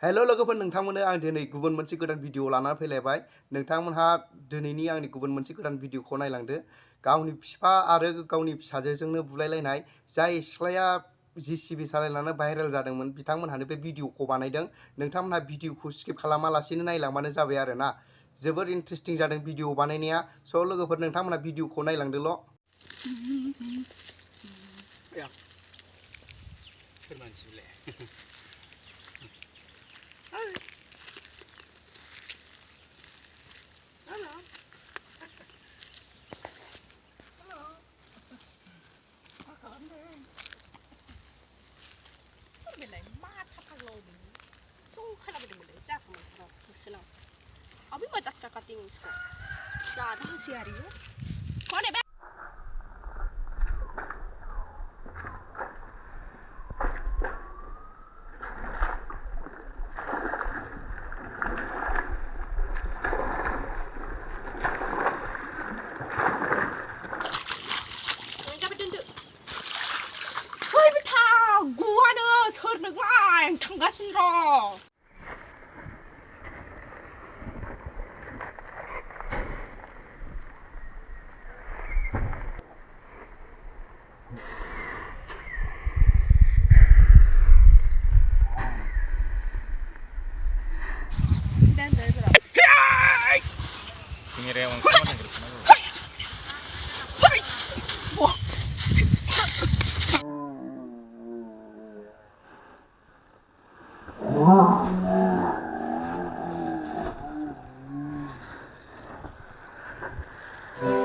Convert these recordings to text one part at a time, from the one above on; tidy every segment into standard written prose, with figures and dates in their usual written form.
Hello लोगोफोर नोंथांमोननो आं दिनै गुबुन मोनसे गोदान भिडिअ लानानै फैलायबाय नोंथांमोनहा दिनैनि आंनि गुबुन मोनसे गोदान भिडिअखौ नायलांदो गावनि बिफा आरो गावनि फिसाजोजोंनो बुलायलायनाय जाय सिख्लाया जिसिबि सालायनानै भाइरेल जादोंमोन बिथांमोनहानो बे भिडिअखौ बानायदों नोंथांमोनहा भिडिअखौ स्किप खालामालासिनो नायलांबानो जाबाय आरोना जोबोद इन्टारेस्टिं जादों भिडिअ बानायनाया स' लोगोफोर नोंथांमोनहा भिडिअखौ नायलांदोल' Abi macak cakating ko. Sada si Ario. Kone ba? Hoy bita, gua na sor na gang tanggasin ro.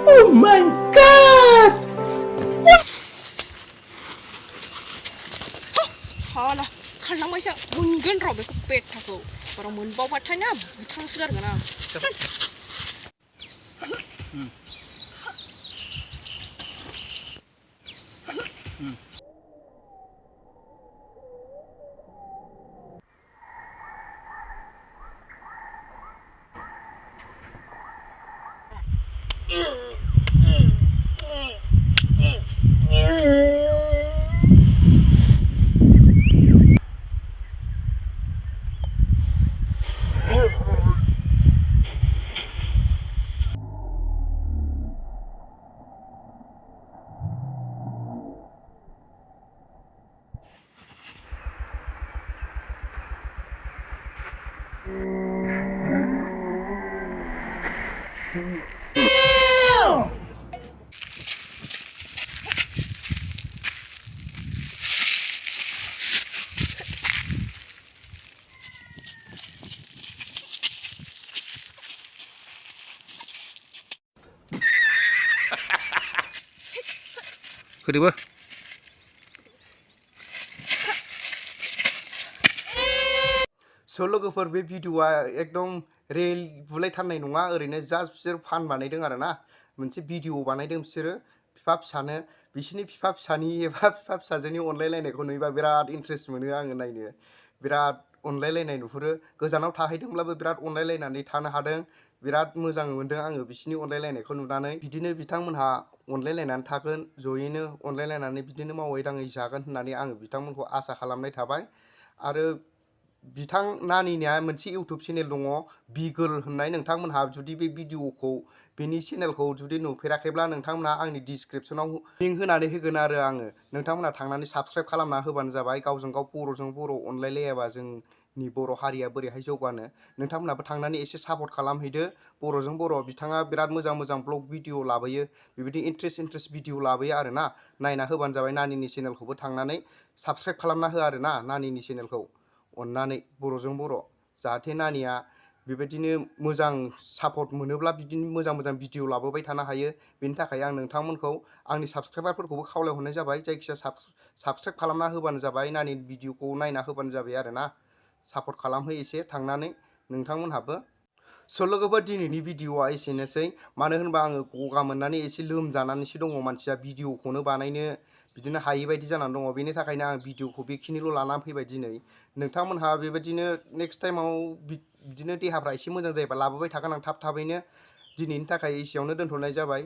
Oh my god! Hala, khalang mai sa mungkin robe ko pet thako. Para mun bawa pathanya butang segar gana. Kedua. स' लोगोफोर बे भिडिअआ एकदम real बुलायथारनाय नङा ओरैनो just बिसोर फान बानायदों आरोना मोनसे भिडिअ बानायदों बिसोरो बिफा फिसानो बिसिनि बिफा फिसानि एबा बिफा फिसाजोनि अनलायलायनायखौ नुयोबा बिराद इन्ट्रेस्ट मोनो आङो नायनो बिराद अनलायलायनाय नुहुरो गोजानाव थाहैदोंब्लाबो बिराद अनलायलायनानै थानो हादों बिराद मोजां मोनदों आङो बिसिनि अनलायलायनायखौ नुनानै बिदिनो बिथांमोनहा अनलायलायनानै थागोन जयैनो अनलायलायनानै बिदिनो मावै दाङै जागोन होननानै आङो बिथांमोनखौ आसा खालामनाय थाबाय आरो बिथां नानिनिया मोनसे इउटुब चेनेल दङ बिगोल होननाय नोंथांमोनहा जुदि बे भिडिअखौ बेनि चेनेलखौ जुदि नुफेराखैब्ला नोंथांमोनहा आंनि डिसक्रिपसनाव लिंक होनानै होगोन आरो आङो नोंथांमोनहा थांनानै साबस्क्राइब खालामना होबानो जाबाय गावजों गाव बर'जों बर' अनलायलायाबा जोंनि बर' हारिया बोरैहाय जौगानो नोंथांमोनहाबो थांनानै एसे सापर्ट खालामहैदो बर'जों बर' बिथाङा बिराद मोजां मोजां ब्लग भिडिअ लाबोयो बेबायदि इन्ट्रेस्ट भिडिअ लाबोयो आरोना नायना होबानो जाबाय नानिनि चेनेलखौबो थांनानै साबस्क्राइब खालामना हो आरोना नानिनि चेनेलखौ अननानै बर'जों बर' जाहाथे नानिया बेबायदिनो मोजां सापर्ट मोनोब्ला बिदिनो मोजां मोजां भिडिअ लाबोबाय थानो हायो बेनि थाखाय आं नोंथांमोनखौ आंनि साबस्क्राइबारफोरखौबो खावलायहरनाय जाबाय जायखिजाया साबस्क्राइब खालामना होबानो जाबाय नानि भिडिअखौ नायना होबानो जाबाय आरोना सापर्ट खालामहो एसे थांनानै नोंथांमोनहाबो स' लोगोफोर दिनैनि भिडिअआ एसेनोसै मानो होनबा आङो गगा मोननानै एसे लोमजानानैसो दङ मानसिया भिडिअखौनो बानायनो बिदिनो हायि बायदि जानानै दङ बेनि थाखायनो आं भिडिअखौ बेखिनिल' लानानै फैबाय दिनै नोंथांमोनहा बेबायदिनो नेक्स्ट टाइमाव बिदिनो देहाफ्रा एसे मोजां जायोबा लाबोबाय थागोन आं थाबैनो दिनैनि थाखाय एसेयावनो दोनथ'नाय जाबाय